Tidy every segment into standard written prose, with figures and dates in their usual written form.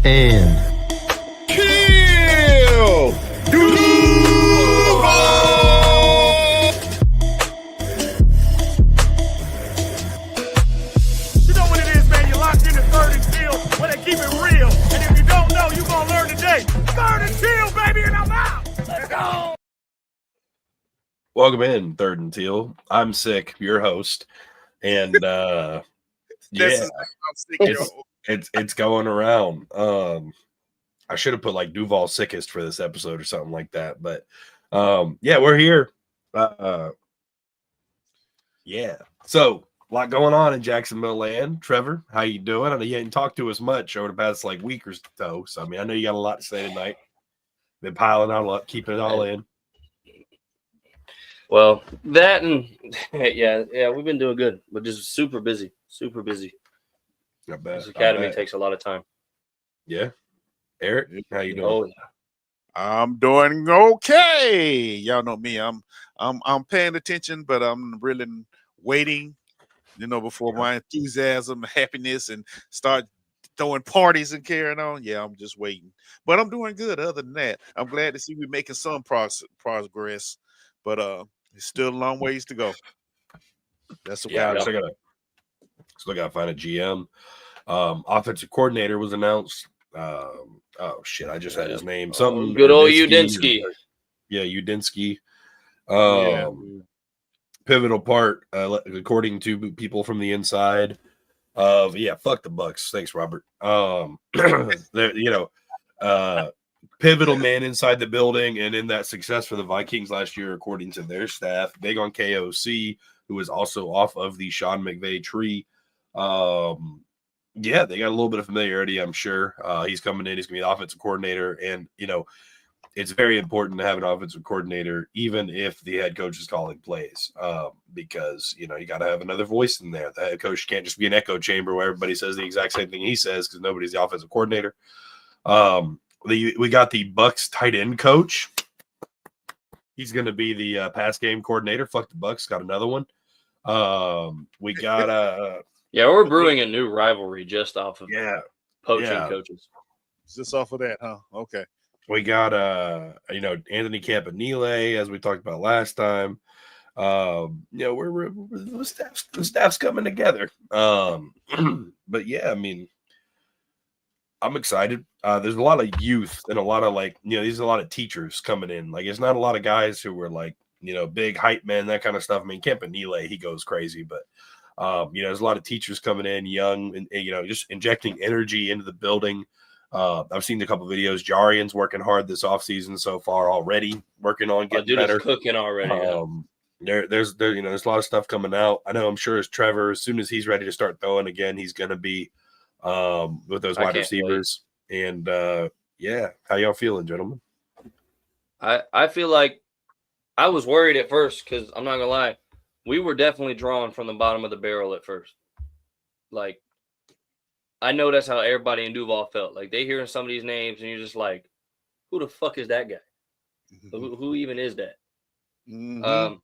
and Teal. You know what it is, man. You're locked in the Third and Teal where they keep it real. And if you don't know, you're going to learn today. Third and Teal, baby, and I'm out. Let's go. Welcome in, Third and Teal. I'm Sick, your host. And yeah, it's going around. I should have put like Duval Sickest for this episode or something like that. But yeah, we're here. Yeah. So a lot going on in Jacksonville land. Trevor, how you doing? I know you hadn't talked to us much over the past like week or so. So I mean, I know you got a lot to say tonight. Been piling out a lot, keeping it all in. Well, that and yeah, we've been doing good, but just super busy. Not bad. This academy takes a lot of time. Yeah. Eric, how you doing? Oh, yeah. I'm doing okay. Y'all know me. I'm paying attention, but I'm really waiting, before my enthusiasm, happiness, and start throwing parties and carrying on. Yeah, I'm just waiting. But I'm doing good. Other than that, I'm glad to see we're making some progress. But it's still a long ways to go. That's what I still gotta find a GM. Offensive coordinator was announced. Oh shit, I just had his name. Something good old Udinsky. Yeah, Udinsky. Pivotal part, according to people from the inside of fuck the Bucks. Thanks, Robert. Pivotal man inside the building and in that success for the Vikings last year, according to their staff. Big on KOC, who is also off of the Sean McVay tree. Yeah, they got a little bit of familiarity, I'm sure. He's coming in. He's going to be the offensive coordinator. And, it's very important to have an offensive coordinator, even if the head coach is calling plays, because, you got to have another voice in there. The head coach can't just be an echo chamber where everybody says the exact same thing he says because nobody's the offensive coordinator. We got the Bucks tight end coach. He's going to be the pass game coordinator. Fuck the Bucks. Got another one. We got we're brewing a new rivalry just off of poaching coaches. Just off of that, huh? Okay. We got Anthony Campanile, as we talked about last time. The staff's coming together. But yeah, I mean, I'm excited. There's a lot of youth and a lot of there's a lot of teachers coming in. Like, it's not a lot of guys who were big hype men, that kind of stuff. I mean, Campanile, he goes crazy, but there's a lot of teachers coming in young and just injecting energy into the building. I've seen a couple of videos. Jarian's working hard this offseason so far already, working on getting better. Cooking already. There's a lot of stuff coming out. I know, I'm sure as Trevor, as soon as he's ready to start throwing again, he's going to be with those wide receivers. Wait. And how y'all feeling, gentlemen? I feel like I was worried at first because I'm not gonna lie, we were definitely drawn from the bottom of the barrel at first. Like, I know that's how everybody in Duval felt. Like, they hearing some of these names and you're just like, who the fuck is that guy? Who even is that? Mm-hmm.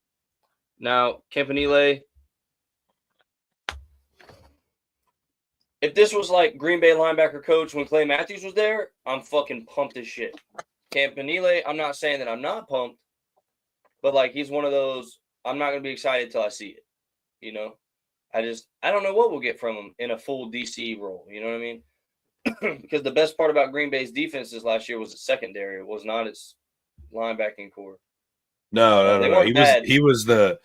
Now, Campanile, if this was like Green Bay linebacker coach when Clay Matthews was there, I'm fucking pumped as shit. Campanile, I'm not saying that I'm not pumped, but he's one of those, I'm not going to be excited till I see it. I don't know what we'll get from him in a full DC role. You know what I mean? Because the best part about Green Bay's defenses last year was its secondary. It was not its linebacking core. No. He was the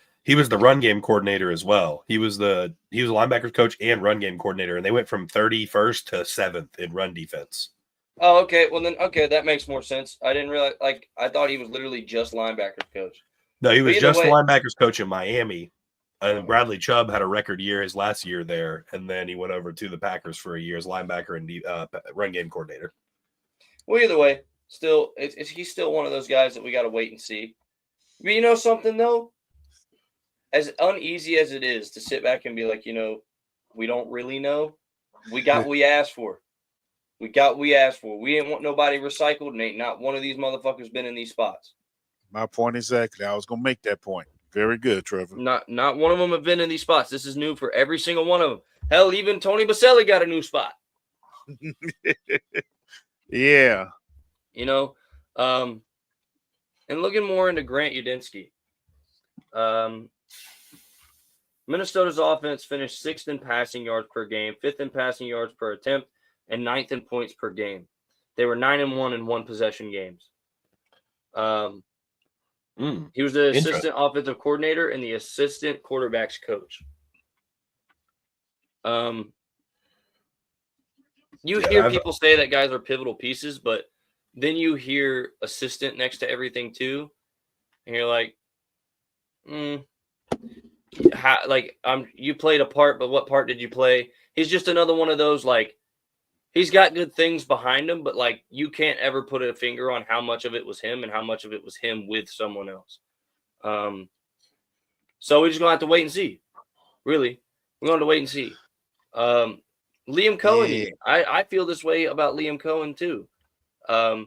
run game coordinator as well. He was a linebackers coach and run game coordinator, and they went from 31st to 7th in run defense. Oh, okay. Well, then, that makes more sense. I didn't realize, I thought he was literally just linebackers coach. No, he was just the linebackers coach in Miami. And Bradley Chubb had a record year his last year there, and then he went over to the Packers for a year as linebacker and run game coordinator. Well, either way, still, he's still one of those guys that we got to wait and see. But you know something, though? As uneasy as it is to sit back and be like, we don't really know, we got what we asked for. We ain't want nobody recycled, and ain't not one of these motherfuckers been in these spots. My point exactly. I was going to make that point. Very good, Trevor. Not one of them have been in these spots. This is new for every single one of them. Hell, even Tony Baselli got a new spot. Yeah. You know, and looking more into Grant Udinski. Minnesota's offense finished 6th in passing yards per game, 5th in passing yards per attempt, and 9th in points per game. They were 9-1 in one possession games. He was the assistant offensive coordinator and the assistant quarterback's coach. You hear people say that guys are pivotal pieces, but then you hear assistant next to everything too, and you're like, you played a part, but what part did you play? He's just another one of those, like, he's got good things behind him, but like you can't ever put a finger on how much of it was him and how much of it was him with someone else. So we're just gonna have to wait and see. Really, we're going to wait and see. Liam Coen, I feel this way about Liam Coen too. I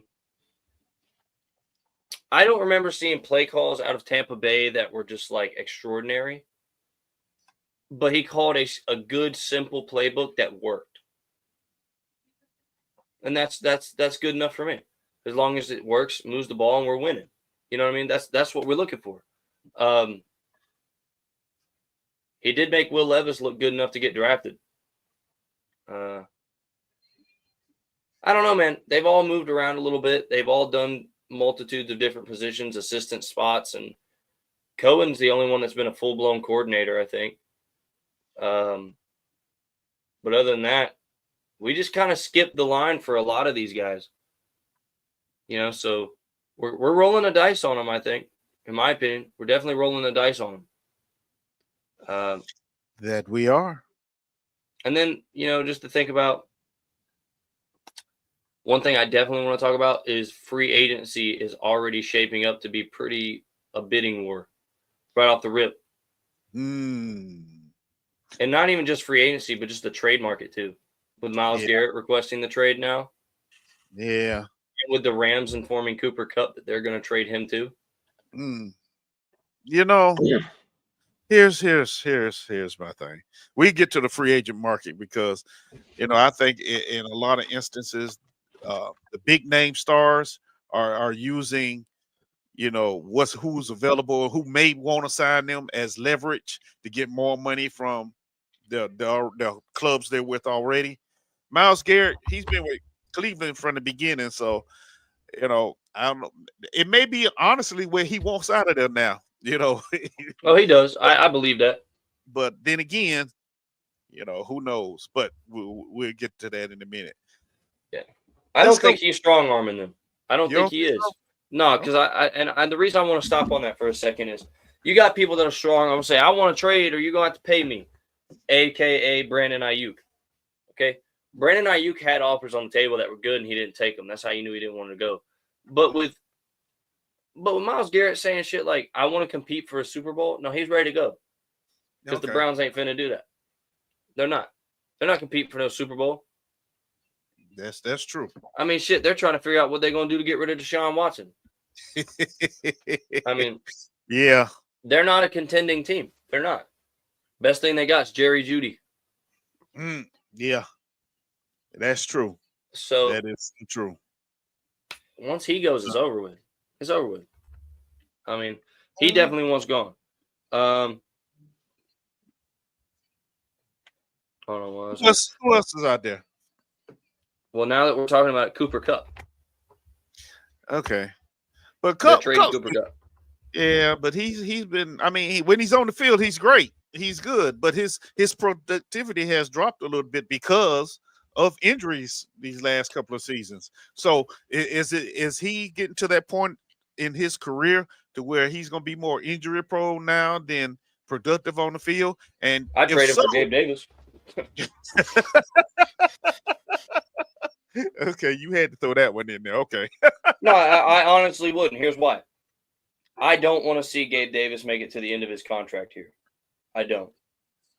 don't remember seeing play calls out of Tampa Bay that were just like extraordinary, but he called a good, simple playbook that worked. And that's good enough for me. As long as it works, moves the ball, and we're winning. You know what I mean? That's what we're looking for. He did make Will Levis look good enough to get drafted. I don't know, man. They've all moved around a little bit. They've all done multitudes of different positions, assistant spots, and Cohen's the only one that's been a full-blown coordinator, I think. But other than that, we just kind of skipped the line for a lot of these guys. You know, so we're rolling the dice on them, I think. In my opinion, we're definitely rolling the dice on them. That we are. And then, you know, just to think about, one thing I definitely want to talk about is free agency is already shaping up to be a bidding war right off the rip. And not even just free agency, but just the trade market too. With Myles Garrett requesting the trade now. Yeah. And with the Rams informing Cooper Kupp that they're going to trade him too. You know, here's my thing. We get to the free agent market because, you know, I think in a lot of instances, the big name stars are using, you know, who's available, who may want to sign them as leverage to get more money from the clubs they're with already. Myles Garrett, he's been with Cleveland from the beginning, so you know, I don't know. It may be honestly where he wants out of there now. You know. Oh, he does. I believe that. But then again, you know, who knows? But we'll get to that in a minute. Yeah, I don't think he's strong arming them. I don't think he is. No, because I the reason I want to stop on that for a second is you got people that are strong. I'm gonna say I want to trade, or you're gonna have to pay me, aka Brandon Ayuk. Okay, Brandon Ayuk had offers on the table that were good, and he didn't take them. That's how you knew he didn't want to go. But with Myles Garrett saying shit like I want to compete for a Super Bowl, no, he's ready to go because the Browns ain't finna do that. They're not. They're not competing for no Super Bowl. That's true. I mean, shit, they're trying to figure out what they're going to do to get rid of Deshaun Watson. I mean, yeah, they're not a contending team. They're not. Best thing they got is Jerry Jeudy. Yeah, that's true. So that is true. Once he goes, it's over with. It's over with. I mean, he definitely wants gone. Hold on. Who else is out there? Well, now that we're talking about Cooper Kupp. Okay. But Kupp, Cooper Kupp. Yeah, but he's been, I mean, when he's on the field, he's great. He's good, but his productivity has dropped a little bit because of injuries these last couple of seasons. So is he getting to that point in his career to where he's going to be more injury prone now than productive on the field? And I trade him for Gabe Davis. Okay, you had to throw that one in there. Okay. No, I honestly wouldn't. Here's why. I don't want to see Gabe Davis make it to the end of his contract here. I don't.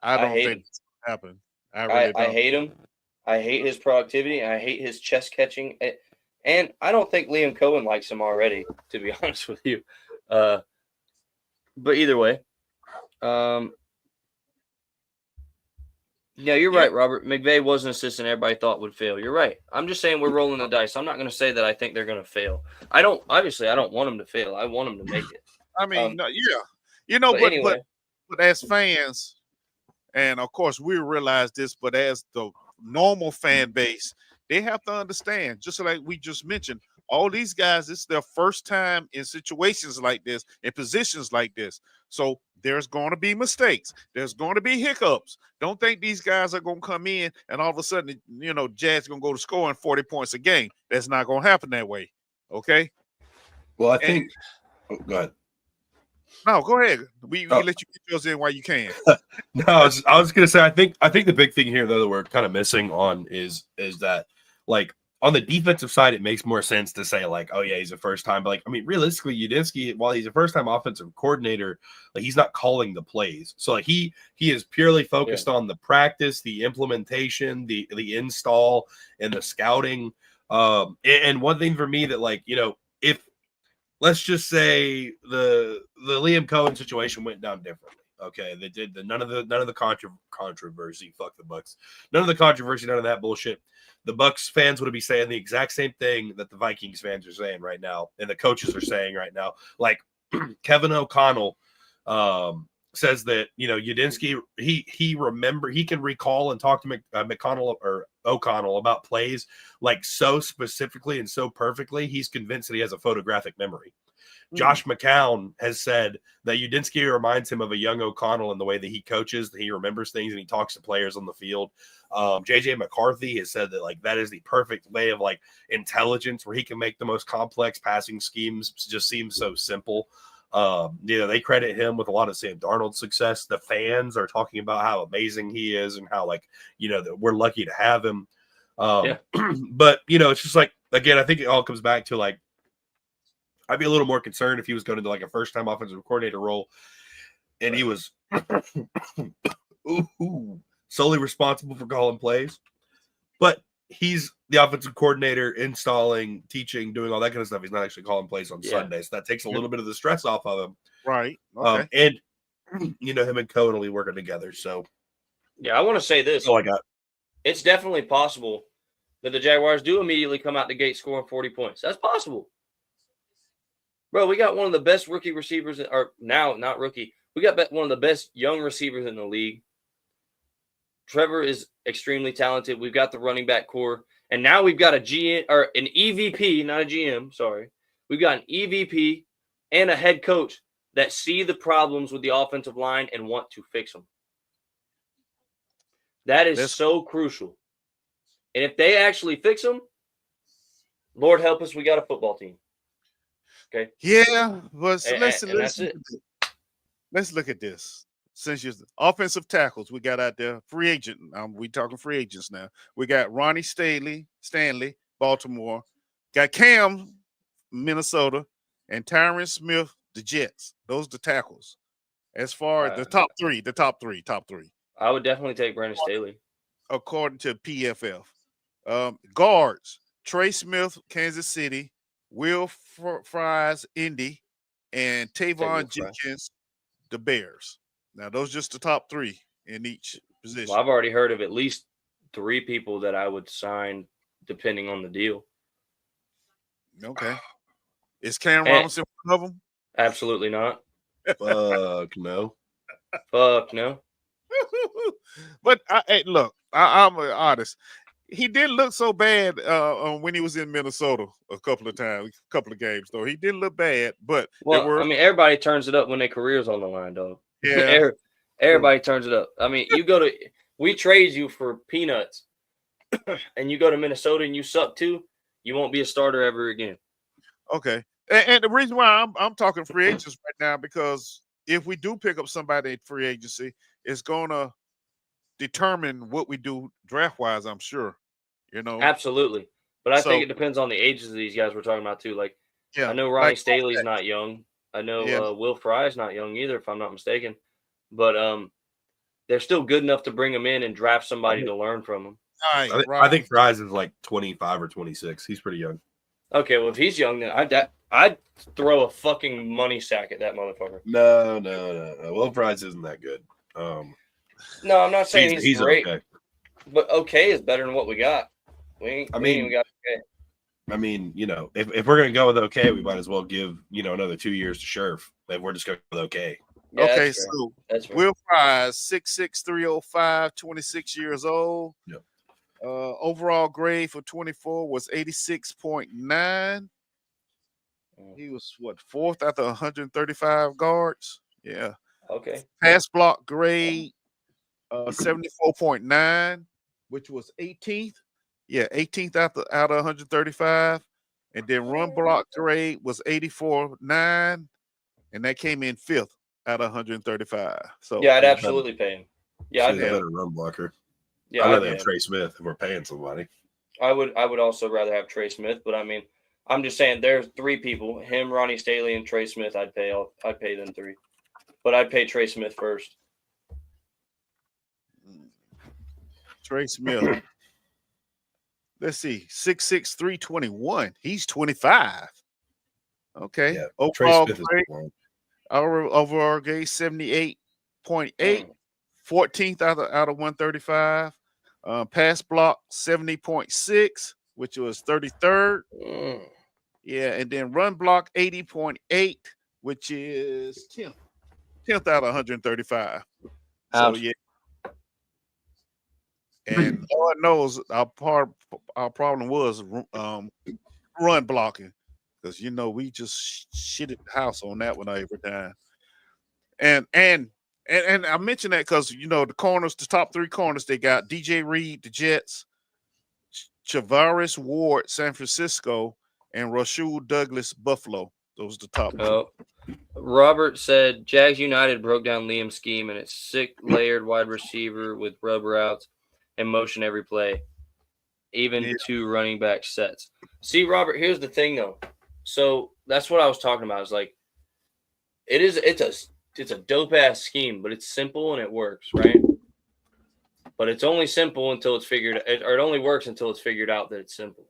I don't think it's happening. I hate him. I hate his productivity. And I hate his chest catching. And I don't think Liam Coen likes him already, to be honest with you. But either way, Yeah, you're right, Robert. McVay was an assistant everybody thought would fail. You're right. I'm just saying we're rolling the dice. I'm not going to say that I think they're going to fail. I don't want them to fail. I want them to make it. I mean, no, yeah, but anyway, but as fans, and of course we realize this, but as the normal fan base, they have to understand, just like we just mentioned, all these guys, it's their first time in situations like this, in positions like this. So there's going to be mistakes. There's going to be hiccups. Don't think these guys are going to come in and all of a sudden, Jazz going to go to scoring 40 points a game. That's not going to happen that way. Okay. Well, I think. Go ahead. No, go ahead. We let you get yours in while you can. No, I was gonna say I think the big thing here though that we're kind of missing on is that like on the defensive side it makes more sense to say like, oh yeah, he's a first time, but like I mean realistically Udinski, while he's a first time offensive coordinator, like he's not calling the plays. So like he is purely focused on the practice, the implementation, the install, and the scouting. And one thing for me that like, if let's just say the Liam Coen situation went down differently. Okay, they did none of the controversy. Fuck the Bucks. None of the controversy. None of that bullshit. The Bucks fans would be saying the exact same thing that the Vikings fans are saying right now, and the coaches are saying right now. Like Kevin O'Connell says that Udinski he can recall and talk to McConnell or O'Connell about plays like so specifically and so perfectly. He's convinced that he has a photographic memory. Josh McCown has said that Udinski reminds him of a young O'Connell in the way that he coaches, that he remembers things and he talks to players on the field. JJ McCarthy has said that like that is the perfect way of like intelligence where he can make the most complex passing schemes just seem so simple. They credit him with a lot of Sam Darnold's success. The fans are talking about how amazing he is and how like, that we're lucky to have him. But it's just like, again, I think it all comes back to like, I'd be a little more concerned if he was going into like a first time offensive coordinator role and he was solely responsible for calling plays, but he's the offensive coordinator, installing, teaching, doing all that kind of stuff. He's not actually calling plays on Sundays. So that takes a little bit of the stress off of him. Right. Okay. And him and Coen will be working together. So I want to say this. That's all I got. It's definitely possible that the Jaguars do immediately come out the gate scoring 40 points. That's possible. Bro, we got one of the best rookie receivers, or now not rookie. We got one of the best young receivers in the league. Trevor is extremely talented. We've got the running back core. And now we've got an EVP, not a GM, sorry. We've got an EVP and a head coach that see the problems with the offensive line and want to fix them. That is so crucial. And if they actually fix them, Lord help us, we got a football team. Okay. Yeah, but let's look at this. Since you're offensive tackles, we got out there free agent. We talking free agents now. We got Ronnie Stanley, Baltimore. Got Cam, Minnesota, and Tyron Smith, the Jets. Those are the tackles. As far as the top three. I would definitely take Brandon Staley. According to PFF. Guards, Trey Smith, Kansas City, Will Fries, Indy, and Tavon Jenkins, the Bears. Now, those are just the top three in each position. Well, I've already heard of at least 3 people that I would sign depending on the deal. Okay. Is Cam Robinson one of them? Absolutely not. Fuck no. Fuck no. But, I'm honest. He didn't look so bad when he was in Minnesota a couple of games, though. He didn't look bad, but everybody turns it up when their career's on the line, dog. Yeah. Everybody turns it up. I mean, we trade you for peanuts, and you go to Minnesota and you suck too, you won't be a starter ever again. Okay. And the reason why I'm talking free agents right now, because if we do pick up somebody at free agency, it's going to determine what we do draft-wise, I'm sure. Absolutely. But I think it depends on the ages of these guys we're talking about too. Like, I know Ronnie Staley's not young. I know Will Fry's not young either, if I'm not mistaken. But they're still good enough to bring them in and draft somebody to learn from them. I think Fry's is like 25 or 26. He's pretty young. Okay, well, if he's young, then I'd throw a fucking money sack at that motherfucker. No. Will Fry's isn't that good. No, I'm not saying he's great, okay. but okay is better than what we got. We ain't even got okay. I mean, if we're gonna go with okay, we might as well give another 2 years to Scherf. If we're just going with okay. Yeah, Okay, that's fair. so That's fair. Will Fries, 6'6", 305, 26 years old. Yep. Overall grade for 24 was 86.9. He was fourth out of 135 guards. Yeah. Okay. Pass block grade 74.9, which was 18th. Yeah, 18th out of 135. And then run block grade was 84.9, and that came in fifth out of 135. So yeah, I'd absolutely pay him. Yeah, he's a better run blocker. Yeah, I'd rather have Trey Smith if we're paying somebody. I would also rather have Trey Smith, but I mean, I'm just saying there's three people: him, Ronnie Staley, and Trey Smith. I'd pay them three, but I'd pay Trey Smith first. Trey Smith. Let's see, 6'6", 321. He's 25. Okay. Yeah, overall grade 78.8, 14th out of 135. Pass block 70.6, which was 33rd. Yeah, and then run block 80.8, which is 10th out of 135. So yeah. And Lord knows our problem was run blocking, because we just shitted the house on that one every time. And I mention that because the corners, the top three corners, they got DJ Reed, the Jets, Chavaris Ward, San Francisco, and Rasul Douglas, Buffalo. Those are the top two. Robert said Jags United broke down Liam's scheme, and it's 6 layered wide receiver with rub routes and motion every play, even 2 running back sets. See, Robert, here's the thing though. So that's what I was talking about. It's like it's a dope ass scheme, but it's simple and it works, right? But it's only simple until it's figured, or it only works until it's figured out that it's simple.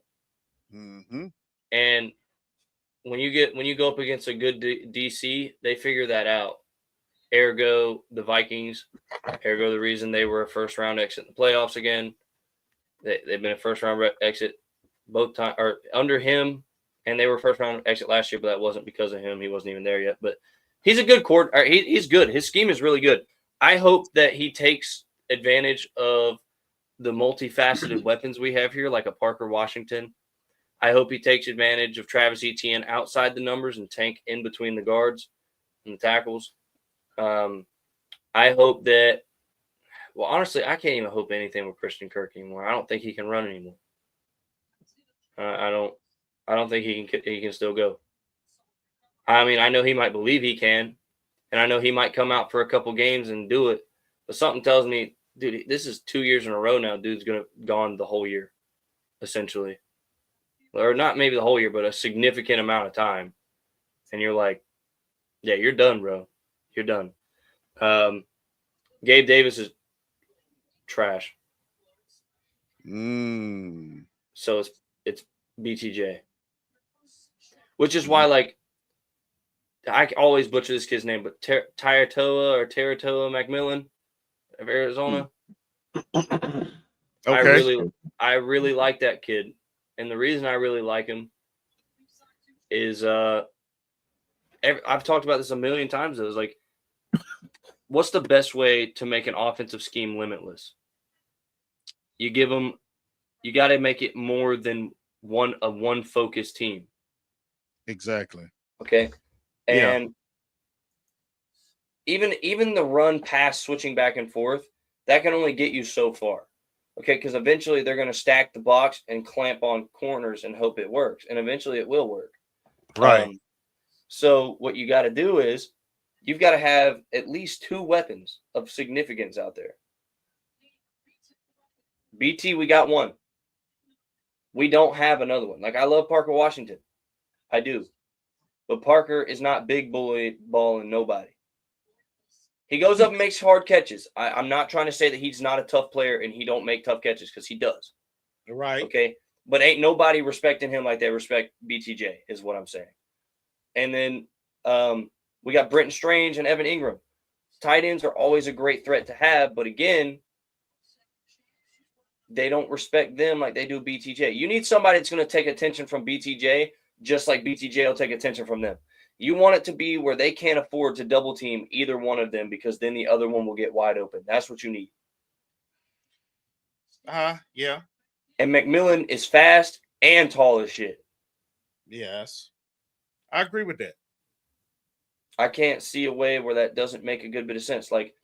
Mm-hmm. And when you go up against a good DC, they figure that out. Ergo, the Vikings. Ergo, the reason they were a first round exit in the playoffs again. They've been a first round exit both times, or under him, and they were first round exit last year, but that wasn't because of him. He wasn't even there yet. But he's a good coordinator. He's good. His scheme is really good. I hope that he takes advantage of the multifaceted weapons we have here, like a Parker Washington. I hope he takes advantage of Travis Etienne outside the numbers and Tank in between the guards and the tackles. I hope that. Well, honestly, I can't even hope anything with Christian Kirk anymore. I don't think he can run anymore. I don't think he can still go. I mean, I know he might believe he can, and I know he might come out for a couple games and do it. But something tells me, dude, this is 2 years in a row now. Dude's gone the whole year, essentially, or not maybe the whole year, but a significant amount of time. And you're like, yeah, you're done, bro. You're done. Gabe Davis is trash. So it's BTJ, which is why, like, I always butcher this kid's name, but Taratoa McMillan of Arizona. Okay. I really like that kid, and the reason I really like him is I've talked about this a million times. It was like, what's the best way to make an offensive scheme limitless? You got to make it more than one focused team. Exactly. Okay. And even the run pass switching back and forth, that can only get you so far. Okay, because eventually they're going to stack the box and clamp on corners and hope it works. And eventually it will work. Right. So what you got to do is you've got to have at least 2 weapons of significance out there. BT, we got one. We don't have another one. Like, I love Parker Washington. I do. But Parker is not big bully balling nobody. He goes up and makes hard catches. I'm not trying to say that he's not a tough player and he don't make tough catches, because he does. Right. Okay. But ain't nobody respecting him like they respect BTJ, is what I'm saying. And then we got Brenton Strange and Evan Ingram. tight ends are always a great threat to have, but again, they don't respect them like they do BTJ. You need somebody that's going to take attention from BTJ, just like BTJ will take attention from them. You want it to be where they can't afford to double team either one of them because then the other one will get wide open. That's what you need. Yeah. And McMillan is fast and tall as shit. Yes. I agree with that. I can't see a way where that doesn't make a good bit of sense. Like,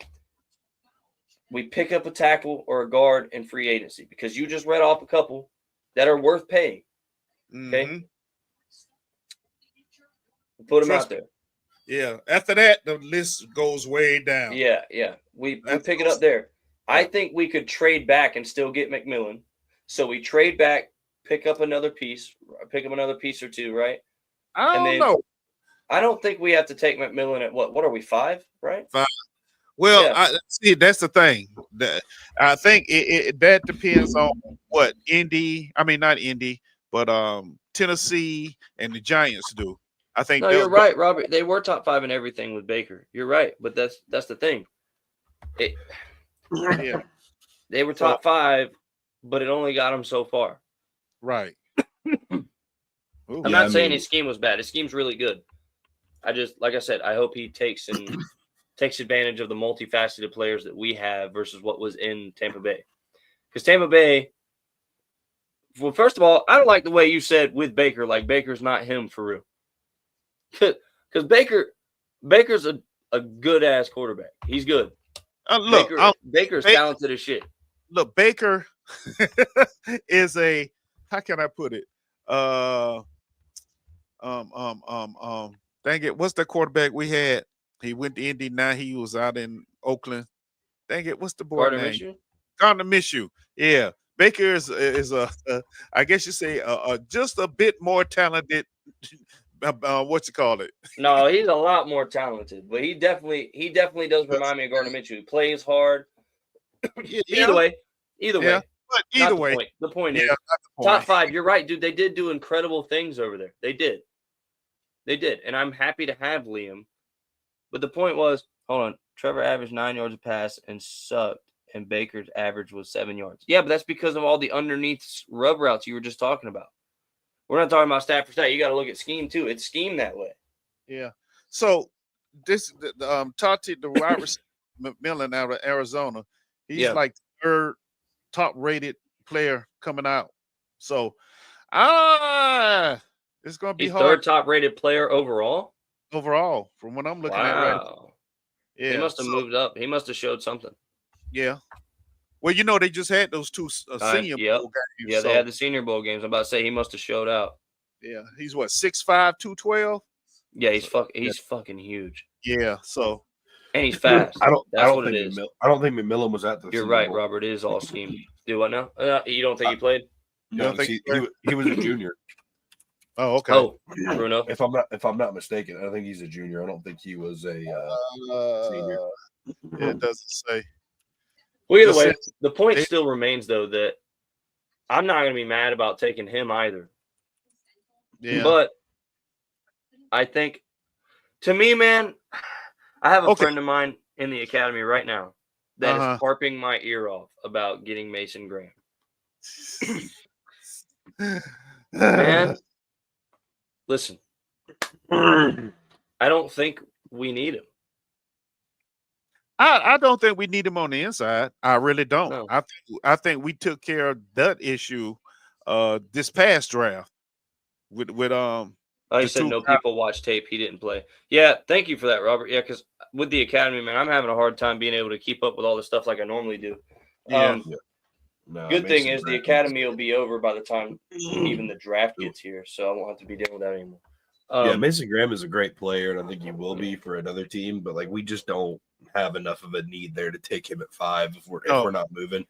we pick up a tackle or a guard in free agency because you just read off a couple that are worth paying. Okay? Mm-hmm. Put them out there. Yeah. After that, the list goes way down. Yeah. We pick it up there. I think we could trade back and still get McMillan. So we trade back, pick up another piece or two, right? I don't know. I don't think we have to take McMillan at what are we, 5, right? 5. Well, Yeah. see, that's the thing. I think that depends on what not Indy, but Tennessee and the Giants do. I think. No, you're right, Robert. They were top 5 in everything with Baker. You're right, but that's the thing. Yeah. They were top 5, but it only got them so far. Right. I'm not saying his scheme was bad. His scheme's really good. I just, like I said, I hope he takes advantage of the multifaceted players that we have versus what was in Tampa Bay. Because Tampa Bay, well, first of all, I don't like the way you said with Baker, like Baker's not him for real. Because Baker's a good-ass quarterback. He's good. Baker's talented as shit. Look, Baker is a, how can I put it? Dang it, what's the quarterback we had? He went to Indy, now he was out in Oakland. Dang it, what's the boy name? Gardner Minshew. Yeah, Baker is a I guess you say just a bit more talented. What you call it? No, he's a lot more talented, but he definitely does remind me of Gardner Minshew. He plays hard. Either way. But either way, the point is top 5. You're right, dude. They did do incredible things over there. They did, and I'm happy to have Liam. But the point was, hold on. Trevor averaged 9 yards a pass and sucked, and Baker's average was 7 yards. Yeah, but that's because of all the underneath rub routes you were just talking about. We're not talking about stat for stat. You got to look at scheme too. It's scheme that way. Yeah. So this Tati, the wide receiver McMillan out of Arizona, he's like third top-rated player coming out. So it's going to be hard. Third top-rated player overall? Overall, from what I'm looking at right now. Yeah. He must have moved up. He must have showed something. Yeah. Well, they just had those 2 senior bowl games. Yeah, they had the senior bowl games. I'm about to say he must have showed out. Yeah. He's what, 6'5", 212? Yeah, he's fucking huge. Yeah, so. And he's fast. I don't think McMillan was at the You're right, bowl. Robert. It is all scheme. Do what now? You don't think he played? No, he was a junior. Oh, okay. Oh, Bruno. If I'm not mistaken, I think he's a junior. I don't think he was a senior. Yeah, it doesn't say. Well, either way, the point still remains though that I'm not going to be mad about taking him either. Yeah. But I think, to me, man, I have a friend of mine in the academy right now that is harping my ear off about getting Mason Graham. Man, listen, I don't think we need him. I don't think we need him on the inside. I really don't. No. I think we took care of that issue this past draft with you said no people watch tape. He didn't play. Yeah, thank you for that, Robert. Yeah, because with the academy, man, I'm having a hard time being able to keep up with all the stuff like I normally do. Yeah. No, good thing is the academy will be over by the time even the draft gets here, so I won't have to be dealing with that anymore. Mason Graham is a great player, and I think he will be for another team. But we just don't have enough of a need there to take him at 5 if we're not moving.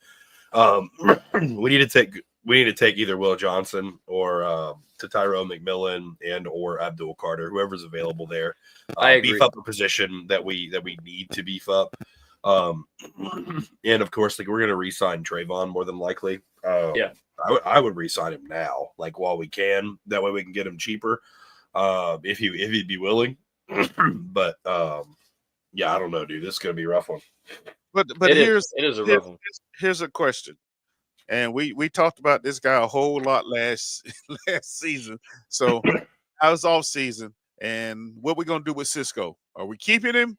We need to take either Will Johnson or to Tyrone McMillan and or Abdul Carter, whoever's available there. I agree. Beef up a position that we need to beef up. And of course, we're going to re-sign Trayvon more than likely. I would re-sign him now, while we can. That way we can get him cheaper, if he'd be willing. But Yeah, I don't know, dude. This is gonna be a rough one. But It is a rough one. here's a question. And we talked about this guy a whole lot last season. So how's off season? And what we gonna do with Cisco? Are we keeping him?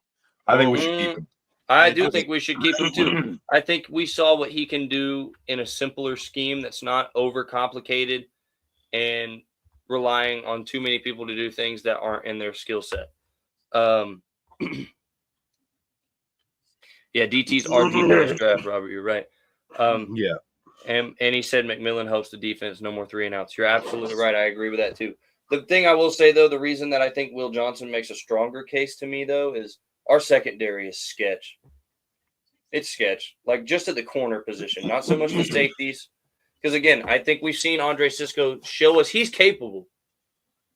I think Or we should keep him. I do think we should keep him too. I think we saw what he can do in a simpler scheme that's not overcomplicated and relying on too many people to do things that aren't in their skill set. Yeah, DT's RP best draft, Robert. You're right. Yeah. And he said McMillan helps the defense. No more 3 and outs. You're absolutely right. I agree with that too. The thing I will say though, the reason that I think Will Johnson makes a stronger case to me though is our secondary is sketch. It's sketch, like just at the corner position, not so much the safeties. Because again, I think we've seen Andre Cisco show us he's capable.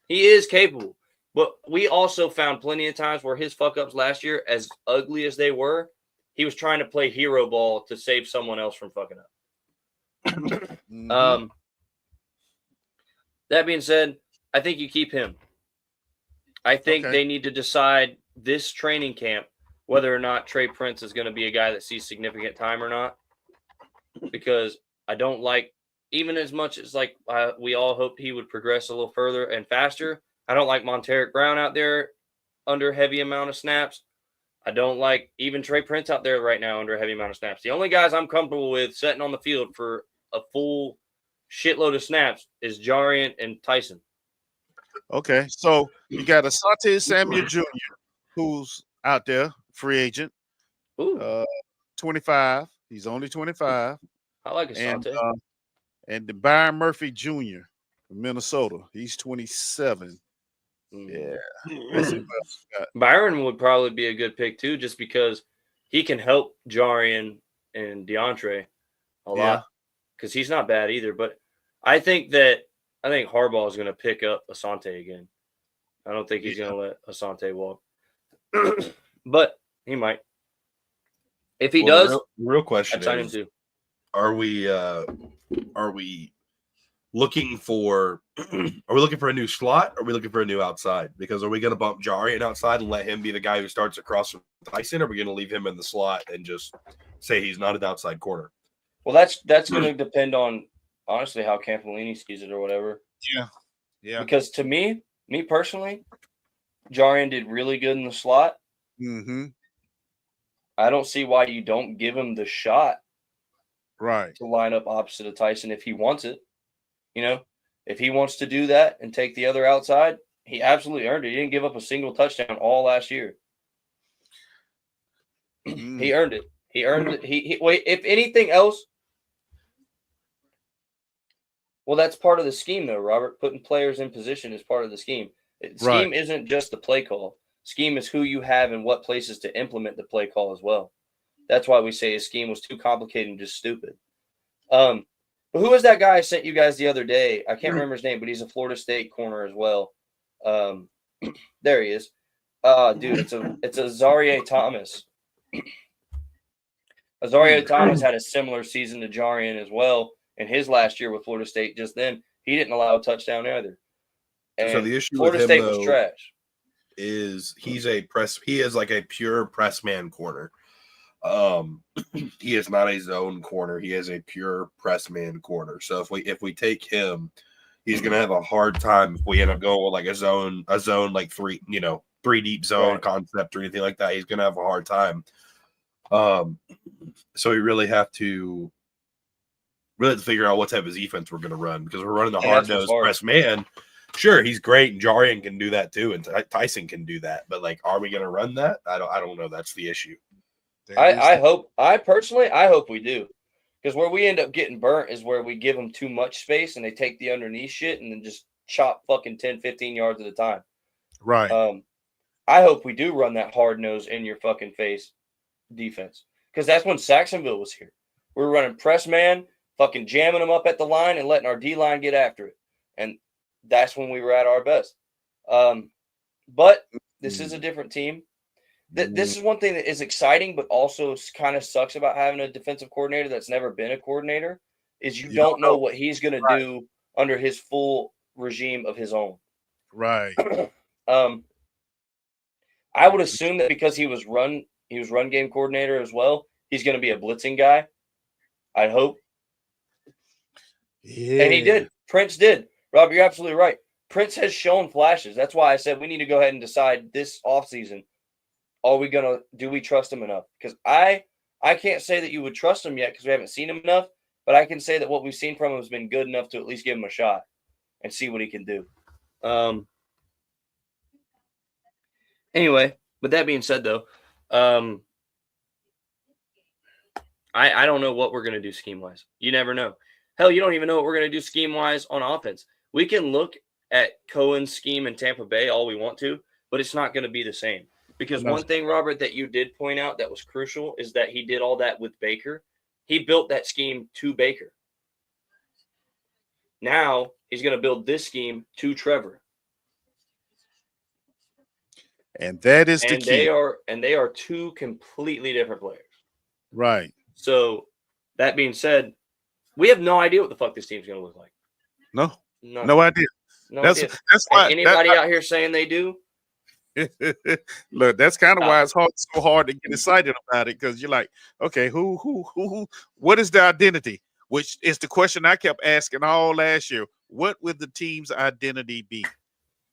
He is capable. But we also found plenty of times where his fuck ups last year, as ugly as they were, he was trying to play hero ball to save someone else from fucking up. That being said, I think you keep him. I think they need to decide this training camp whether or not Trey Prince is going to be a guy that sees significant time or not. Because I don't like, even as much as like we all hoped he would progress a little further and faster, I don't like Monteric Brown out there under heavy amount of snaps. I don't like even Trey Prince out there right now under a heavy amount of snaps. The only guys I'm comfortable with setting on the field for a full shitload of snaps is Jarian and Tyson. Okay, so you got Asante Samuel Jr., who's out there, free agent. 25. He's only 25. I like Asante. And the Byron Murphy Jr. from Minnesota. He's 27. Yeah. Byron would probably be a good pick too, just because he can help Jarian and DeAndre a lot. Because he's not bad either. But I think Harbaugh is going to pick up Asante again. I don't think he's going to let Asante walk. But he might. If he does, the real question I'd sign him is, too. Are we looking for a new slot? Or are we looking for a new outside? Because are we going to bump Jarian outside and let him be the guy who starts across from Tyson? Or are we going to leave him in the slot and just say he's not an outside corner? Well, that's going to depend on honestly how Campolini sees it or whatever. Yeah. Because to me personally, Jarian did really good in the slot. Mm-hmm. I don't see why you don't give him the shot, right, to line up opposite of Tyson if he wants it. You know, if he wants to do that and take the other outside, he absolutely earned it. He didn't give up a single touchdown all last year. He earned it. He earned it. Wait, if anything else, well, that's part of the scheme, though, Robert. Putting players in position is part of the scheme. Scheme isn't just the play call. Scheme is who you have and what places to implement the play call as well. That's why we say his scheme was too complicated and just stupid. But who was that guy I sent you guys the other day? I can't remember his name, but he's a Florida State corner as well. There he is. Dude, it's a Azaria Thomas. Azaria Thomas had a similar season to Jarian as well in his last year with Florida State. Just then, he didn't allow a touchdown either. And so the issue Florida with him, State though, was trash. Is he is like a pure press man corner. He is not a zone corner. He is a pure press man corner. So if we take him, he's gonna have a hard time if we end up going with like a zone like three deep zone concept or anything like that. He's gonna have a hard time. So we really have to figure out what type of defense we're gonna run, because we're running the hard-nosed press man. Sure, he's great, and Jarian can do that too, and Tyson can do that. But like, are we going to run that? I don't know. That's the issue. I personally hope we do, because where we end up getting burnt is where we give them too much space and they take the underneath shit and then just chop fucking 10, 15 yards at a time. Right. I hope we do run that hard nose in your fucking face defense, because that's when Saxonville was here. We were running press man, fucking jamming them up at the line and letting our D line get after it, and that's when we were at our best. But this is a different team. This is one thing that is exciting, but also kind of sucks about having a defensive coordinator that's never been a coordinator, is you don't know what he's going to do under his full regime of his own. Right. I I would assume that because he was run game coordinator as well, he's going to be a blitzing guy. I hope. Yeah. And he did. Prince did. Rob, you're absolutely right. Prince has shown flashes. That's why I said we need to go ahead and decide this offseason, do we trust him enough? Because I can't say that you would trust him yet because we haven't seen him enough, but I can say that what we've seen from him has been good enough to at least give him a shot and see what he can do. Anyway, with that being said, though, I don't know what we're going to do scheme-wise. You never know. Hell, you don't even know what we're going to do scheme-wise on offense. We can look at Coen's scheme in Tampa Bay all we want to, but it's not going to be the same. Because one thing, Robert, that you did point out that was crucial is that he did all that with Baker. He built that scheme to Baker. Now he's going to build this scheme to Trevor. And that is the key. They are two completely different players. Right. So that being said, we have no idea what the fuck this team's going to look like. No idea. That's why anybody out here saying they do. Look, that's kind of why it's so hard to get excited about it, because you're like, okay, who, what is the identity? Which is the question I kept asking all last year. What would the team's identity be?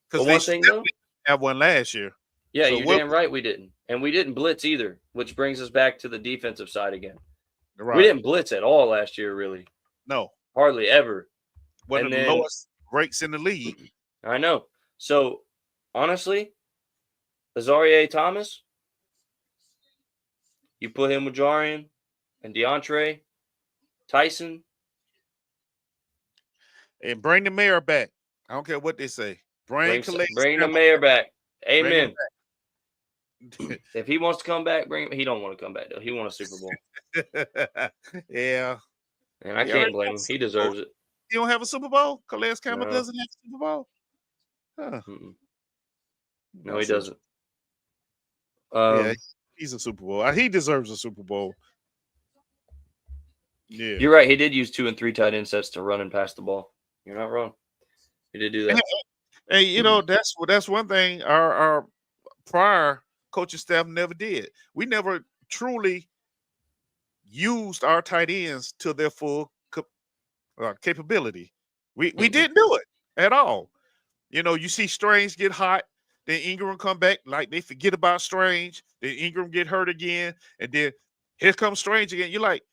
Because they didn't have one last year. Yeah, so you're damn right we didn't. And we didn't blitz either, which brings us back to the defensive side again. Right. We didn't blitz at all last year, really. No. Hardly ever. One of the lowest rates in the league. I know. So, honestly, Azareye'h Thomas, you put him with Jarian and DeAndre, Tyson. And bring the mayor back. I don't care what they say. Bring the mayor back. Amen. If he wants to come back, bring him. He don't want to come back, though. He won a Super Bowl. Yeah. And I can't blame him. He deserves it. He don't have a Super Bowl? Calais Campbell doesn't have a Super Bowl? Huh. No, he doesn't. Yeah, he's a Super Bowl. He deserves a Super Bowl. Yeah. You're right. He did use 2 and 3 tight end sets to run and pass the ball. You're not wrong. He did do that. And you know, that's one thing our prior coaching staff never did. We never truly used our tight ends to their full capability. We didn't do it at all. You know, you see Strange get hot, then Ingram come back, like they forget about Strange, then Ingram get hurt again, and then here comes Strange again. You're like,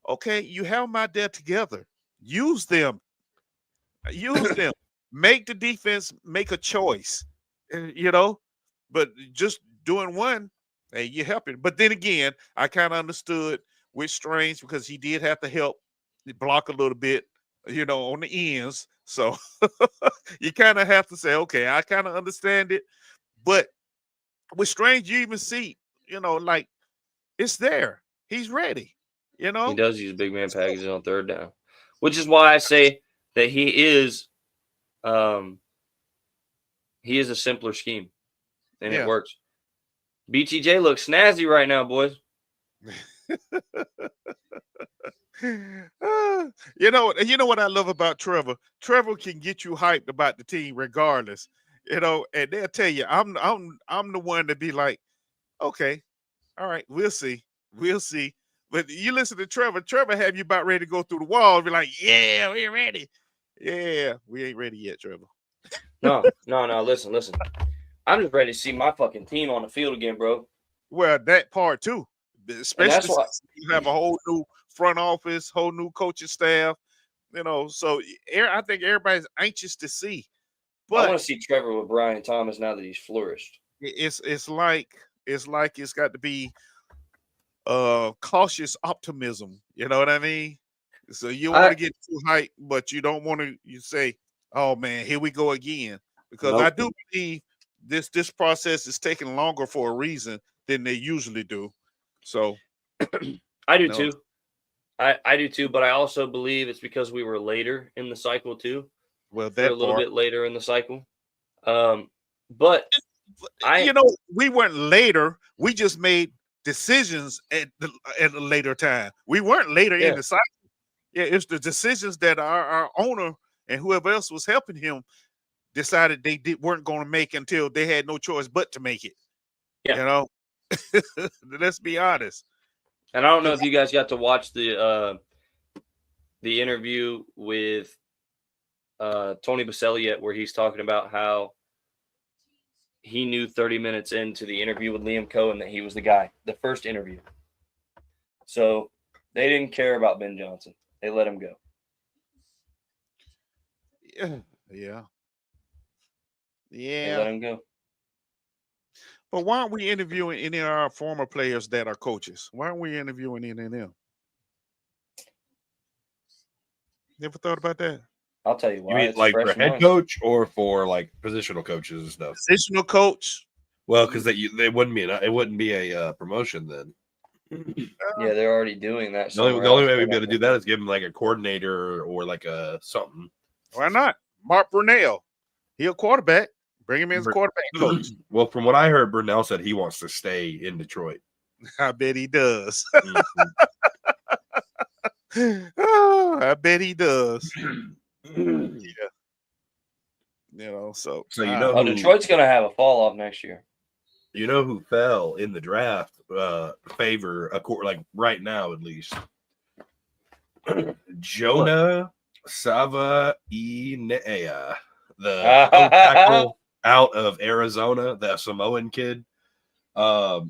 okay, you have them out there together. Use them. Make the defense make a choice, you know, but just doing one, hey, you're helping. But then again, I kind of understood with Strange because he did have to help block a little bit, you know, on the ends. So you kind of have to say, okay, I kind of understand it. But with Strange, you even see, you know, like it's there. He's ready, you know. He does use big man packages on third down, which is why I say that he is a simpler scheme, and it works. BTJ looks snazzy right now, boys. You know what I love about Trevor? Trevor can get you hyped about the team regardless. You know, and they'll tell you, I'm the one to be like, okay, all right, we'll see. But you listen to Trevor have you about ready to go through the wall. Be like, yeah, we're ready. Yeah, we ain't ready yet, Trevor. No. Listen. I'm just ready to see my fucking team on the field again, bro. Well, that part too. Especially since you have a whole new front office, whole new coaching staff, you know. So I think everybody's anxious to see. But I want to see Trevor with Brian Thomas now that he's flourished. It's like it's got to be cautious optimism. You know what I mean? So you want to get too hyped, but you don't want to. You say, "Oh man, here we go again," because I do believe this process is taking longer for a reason than they usually do. So I do too. I do too, but I also believe it's because we were later in the cycle too. Well, we're a little bit later in the cycle. But we weren't later. We just made decisions at a later time. We weren't later in the cycle. Yeah, it's the decisions that our owner and whoever else was helping him decided they weren't going to make until they had no choice but to make it. Yeah. You know, let's be honest. And I don't know if you guys got to watch the interview with Tony Baselli yet, where he's talking about how he knew 30 minutes into the interview with Liam Coen that he was the guy, the first interview. So they didn't care about Ben Johnson. They let him go. Yeah. They let him go. But why aren't we interviewing any of our former players that are coaches? Why aren't we interviewing any of them? Never thought about that? I'll tell you You why. mean It's like for fresh head minds. coach or for like positional coaches and stuff? Positional coach. Well, because they wouldn't be a promotion then. Yeah, they're already doing that. The only way we'd be able to do that is give him like a coordinator or like a something. Why not? Mark Brunell. He a quarterback. Bring him in as quarterback coach. Well, from what I heard, Brunell said he wants to stay in Detroit. I bet he does. Oh, I bet he does. Yeah. So you know, Oh, Detroit's going to have a fall off next year. You know who fell in the draft favor, like right now at least? Jonah Savainea, the tackle out of Arizona, the Samoan kid, 6'5",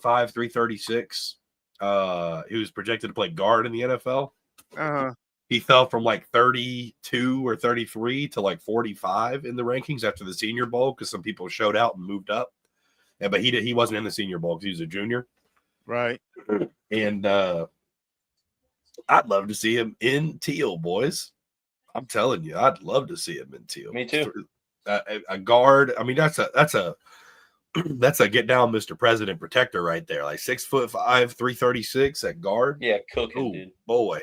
336. He was projected to play guard in the NFL. He fell from like 32 or 33 to like 45 in the rankings after the Senior Bowl because some people showed out and moved up. Yeah, but he wasn't in the Senior Bowl because he was a junior. Right. And I'd love to see him in Teal, boys. I'm telling you, I'd love to see him in Teal. Me too. A guard. I mean, that's a get down, Mr. President protector right there. Like 6'5", 336 at guard. Yeah, cooking, dude. Boy.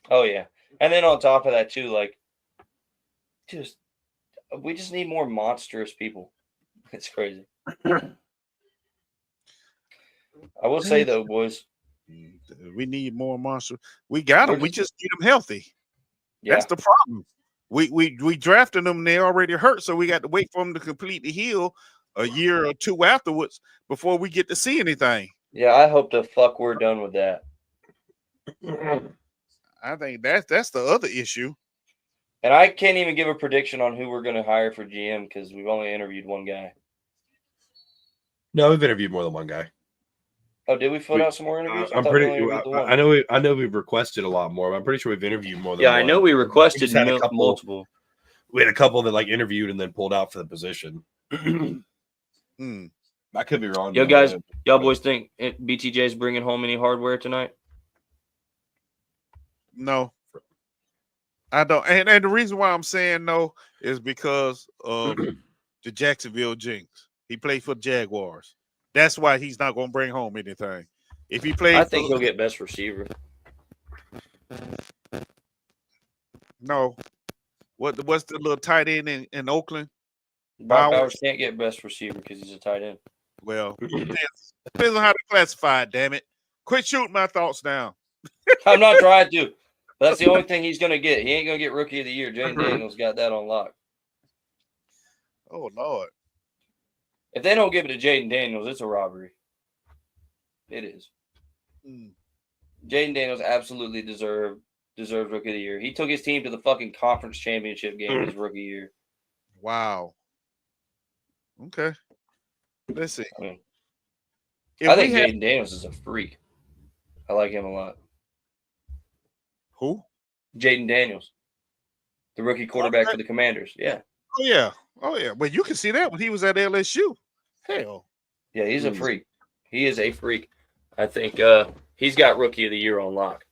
Oh yeah, and then on top of that too, like, we just need more monstrous people. It's crazy. I will say though, boys, we need more monsters. We got them. We just need them healthy. Yeah. That's the problem. We drafted them and they already hurt, so we got to wait for them to completely heal a year or two afterwards before we get to see anything. Yeah, I hope the fuck we're done with that. I think that's the other issue. And I can't even give a prediction on who we're going to hire for GM because we've only interviewed one guy. No, we've interviewed more than one guy. Oh, did we put out some more interviews? I know we've requested a lot more. But I'm pretty sure we've interviewed more than one. I know we requested multiple. We had a couple that like interviewed and then pulled out for the position. I could be wrong. Yo, guys, y'all boys think BTJ's bringing home any hardware tonight? No, I don't. And the reason why I'm saying no is because of the Jacksonville jinx. He played for the Jaguars. That's why he's not going to bring home anything. If he plays, I think he'll get best receiver. No. What's the little tight end in Oakland? Bowers can't get best receiver because he's a tight end. Well, depends on how to classify it, damn it. Quit shooting my thoughts down. I'm not trying to. But that's the only thing he's going to get. He ain't going to get Rookie of the Year. Jaden Daniels got that on lock. Oh, Lord. If they don't give it to Jaden Daniels, it's a robbery. It is. Jaden Daniels absolutely deserves Rookie of the Year. He took his team to the fucking conference championship game his rookie year. Wow. Okay. Let's see. I think Jaden Daniels is a freak. I like him a lot. Who? Jaden Daniels, the rookie quarterback for the Commanders. Yeah. Oh, yeah. But you can see that when he was at LSU. Hell. Yeah, he's a freak. He is a freak. I think he's got Rookie of the Year on lock.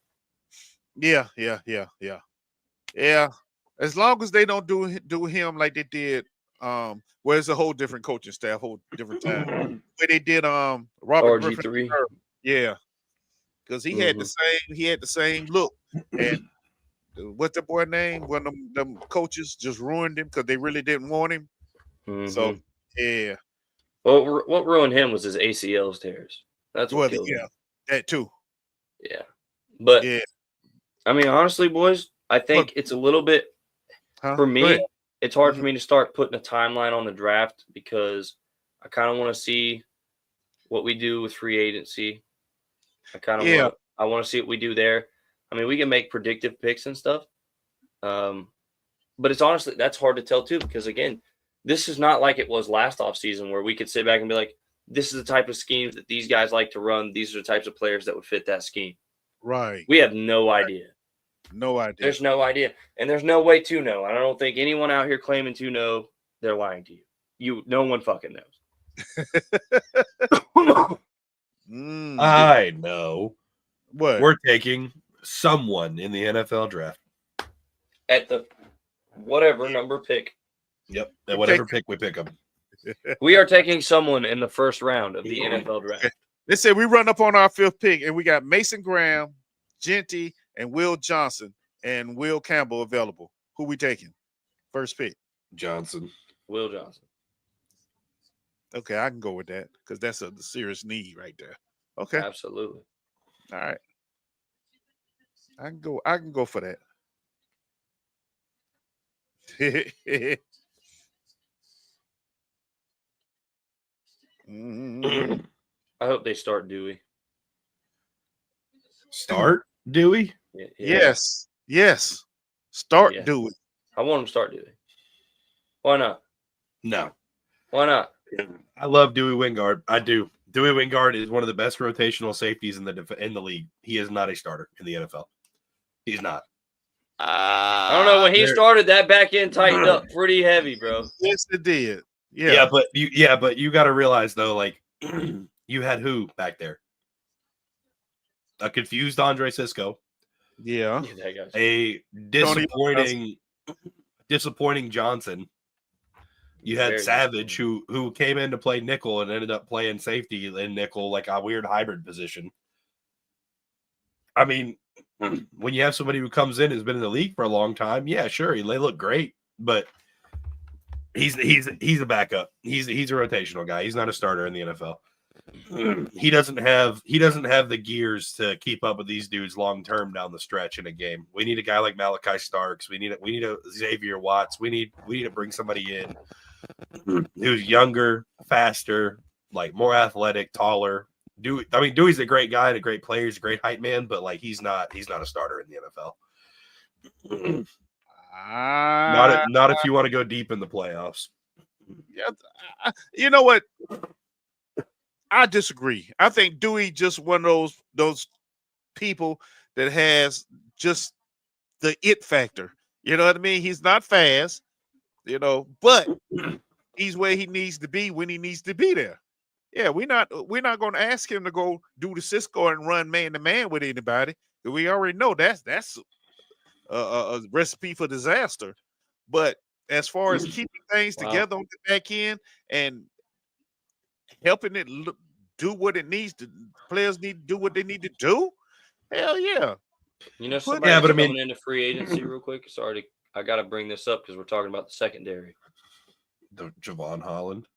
Yeah. As long as they don't do him like they did, well, it's a whole different coaching staff, whole different time. Where they did Robert Griffin. Yeah. Because he had the same look. And what's the boy name? One of them coaches just ruined him because they really didn't want him. So yeah. Well, what ruined him was his ACLs tears. That's what killed him. That too. Yeah. But I mean, honestly, boys, I think it's a little bit for me, it's hard for me to start putting a timeline on the draft because I kind of want to see what we do with free agency. I want to see what we do there. I mean, we can make predictive picks and stuff. But it's honestly, that's hard to tell too, because again, this is not like it was last offseason where we could sit back and be like, this is the type of schemes that these guys like to run. These are the types of players that would fit that scheme. Right. We have no idea. No idea. There's no idea. And there's no way to know. And I don't think anyone out here claiming to know, they're lying to you. No one fucking knows. I know. What? We're taking someone in the NFL draft. At the whatever number pick. Yep. At whatever pick we pick them. We are taking someone in the first round of the NFL draft. They said we run up on our 5th pick, and we got Mason Graham, Genty, and Will Johnson, and Will Campbell available. Who we taking? First pick. Johnson. Will Johnson. Okay, I can go with that because that's a serious need right there. Okay. Absolutely. All right. I can go for that. I hope they start Dewey. Start Dewey? Yeah. Yes. Start Yeah. Dewey. I want him to start Dewey. Why not? No. Why not? I love Dewey Wingard. I do. Dewey Wingard is one of the best rotational safeties in the league. He is not a starter in the NFL. He's not. I don't know. When he started, that back end tightened up pretty heavy, bro. Yes, it did. Yeah. But you got to realize though, like you had who back there? A confused Andre Sisco. Yeah. A disappointing Johnson. You had Savage who came in to play nickel and ended up playing safety in nickel, like a weird hybrid position. I mean, when you have somebody who comes in, has been in the league for a long time, yeah, sure, they look great, but he's a backup. He's a rotational guy. He's not a starter in the NFL. He doesn't have the gears to keep up with these dudes long term down the stretch in a game. We need a guy like Malachi Starks. We need a Xavier Watts. We need to bring somebody in who's younger, faster, like more athletic, taller. Dewey's a great guy and a great player. He's a great hype man, but like he's not a starter in the NFL. Not if you want to go deep in the playoffs. Yeah, you know what? I disagree. I think Dewey just one of those people that has just the it factor. You know what I mean? He's not fast, but he's where he needs to be when he needs to be there. Yeah, we're not going to ask him to go do the Cisco and run man to man with anybody. We already know that's a recipe for disaster. But as far as keeping things together on the back end and helping it do what it needs to, players need to do what they need to do. Hell yeah. Somebody's coming into free agency real quick. Sorry, I got to bring this up because we're talking about the secondary. The Javon Holland.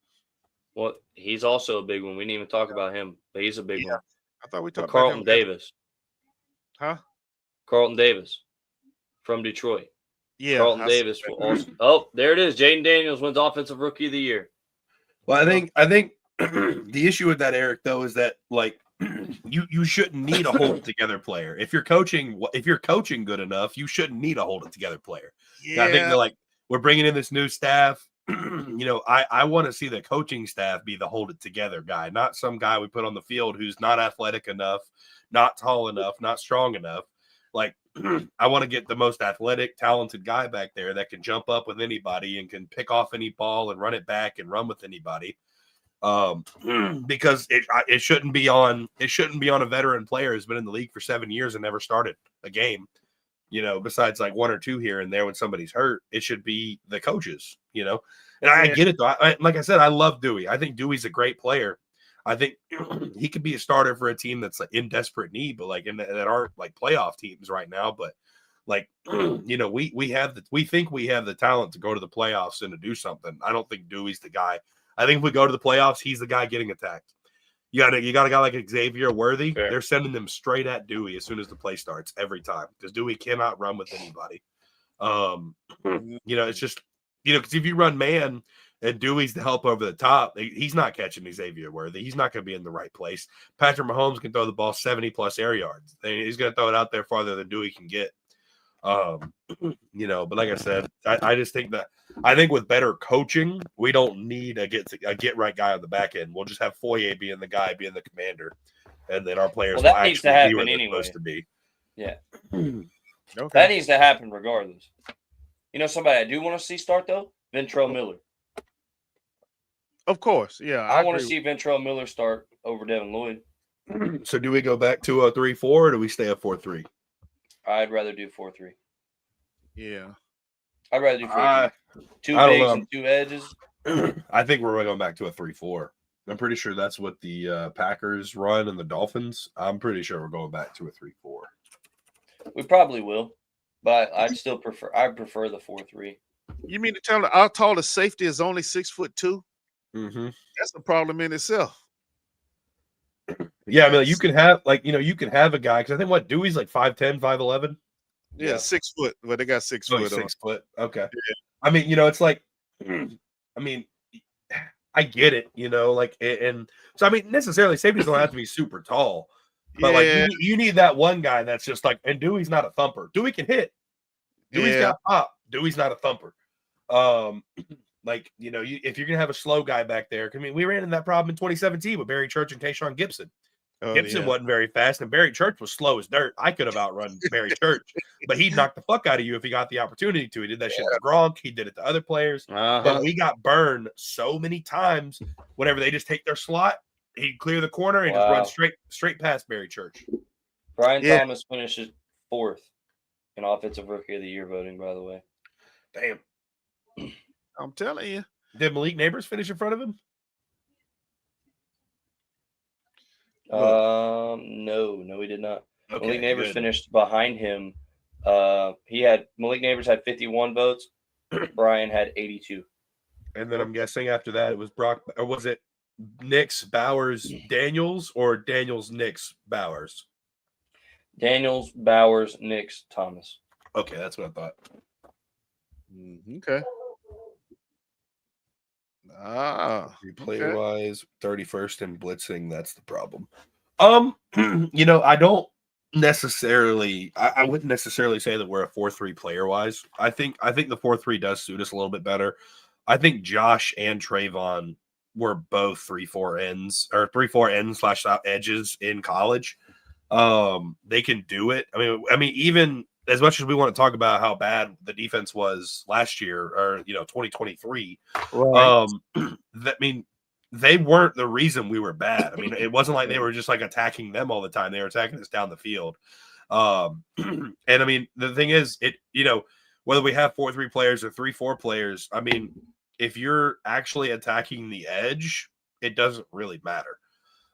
Well, he's also a big one. We didn't even talk about him, but he's a big one. I thought we talked Carlton about him. Davis. Huh? Carlton Davis from Detroit. Yeah. Carlton Davis will also. Oh, there it is. Jaden Daniels wins Offensive Rookie of the Year. Well, I think the issue with that, Eric, though, is that like you shouldn't need a hold it together player. If you're coaching good enough, you shouldn't need a hold it together player. Yeah. I think they're like, we're bringing in this new staff. I want to see the coaching staff be the hold it together guy, not some guy we put on the field who's not athletic enough, not tall enough, not strong enough. Like, I want to get the most athletic, talented guy back there that can jump up with anybody and can pick off any ball and run it back and run with anybody. Because it shouldn't be on a veteran player who's been in the league for 7 years and never started a game. Besides like one or two here and there when somebody's hurt, it should be the coaches, and I get it though. Like I said, I love Dewey. I think Dewey's a great player. I think he could be a starter for a team that's like in desperate need, but like that aren't like playoff teams right now. But like, we think we have the talent to go to the playoffs and to do something. I don't think Dewey's the guy. I think if we go to the playoffs, he's the guy getting attacked. You got a guy like Xavier Worthy. Fair. They're sending them straight at Dewey as soon as the play starts every time because Dewey cannot run with anybody. It's just because if you run man and Dewey's the help over the top. He's not catching Xavier Worthy. He's not going to be in the right place. Patrick Mahomes can throw the ball 70+ air yards. He's going to throw it out there farther than Dewey can get. You know, but like I said, I just think that with better coaching, we don't need a get right guy on the back end. We'll just have Foye being the guy, being the commander, and then our players will needs to actually happen be where they're anyway. supposed to be. Yeah. Okay. That needs to happen regardless. You know, somebody I do want to see start though, Ventrell Miller. Of course, yeah. I want to see Ventrell Miller start over Devin Lloyd. So do we go back to a 3-4 or do we stay at 4-3? I'd rather do 4-3. Yeah. I'd rather do 4-3. Two I don't bigs know. and two edges. I think we're going back to a 3-4. I'm pretty sure that's what the Packers run and the Dolphins. I'm pretty sure we're going back to a 3-4. We probably will, but I'd still prefer. I prefer the 4-3. You mean to tell me our tallest safety is only 6'2"? Mm-hmm. That's a problem in itself. Yeah, I mean, you can have you can have a guy because I think Dewey's like 5'10", 5'11". Yeah, 6 foot. Well, they got 6 foot. 6 foot. Okay. Yeah. I mean, it's like, I mean, I get it, and so I mean, necessarily safeties don't have to be super tall, but like you need that one guy that's just like, and Dewey's not a thumper. Dewey can hit. Dewey's got pop. Dewey's not a thumper. Like, if you're gonna have a slow guy back there, I mean, we ran into that problem in 2017 with Barry Church and Tayshaun Gibson. Gibson wasn't very fast, and Barry Church was slow as dirt. I could have outrun Barry Church, but he'd knock the fuck out of you if he got the opportunity to. He did that shit to Gronk. He did it to other players. But we got burned so many times whenever they just take their slot, he'd clear the corner and just run straight past Barry Church. Brian Thomas finishes 4th in Offensive Rookie of the Year voting, by the way. Damn. I'm telling you. Did Malik Neighbors finish in front of him? No, he did not. Okay, Malik Neighbors finished behind him. Malik Neighbors had 51 votes. Brian had 82. And then I'm guessing after that it was Brock, or was it Nix, Bowers, Daniels, or Daniels, Nix, Bowers? Daniels, Bowers, Nix, Thomas. Okay, that's what I thought. Okay. Player wise, 31st in blitzing, that's the problem. I don't necessarily I wouldn't necessarily say that we're a 4-3 player wise. I think the 4-3 does suit us a little bit better. I think Josh and Trayvon were both 3-4 ends or 3-4 ends / edges in college. They can do it. I mean, even as much as we want to talk about how bad the defense was last year or 2023, right. They weren't the reason we were bad. I mean, it wasn't like they were just like attacking them all the time. They were attacking us down the field. And I mean, the thing is, whether we have 4-3 players or 3-4 players, I mean, if you're actually attacking the edge, it doesn't really matter.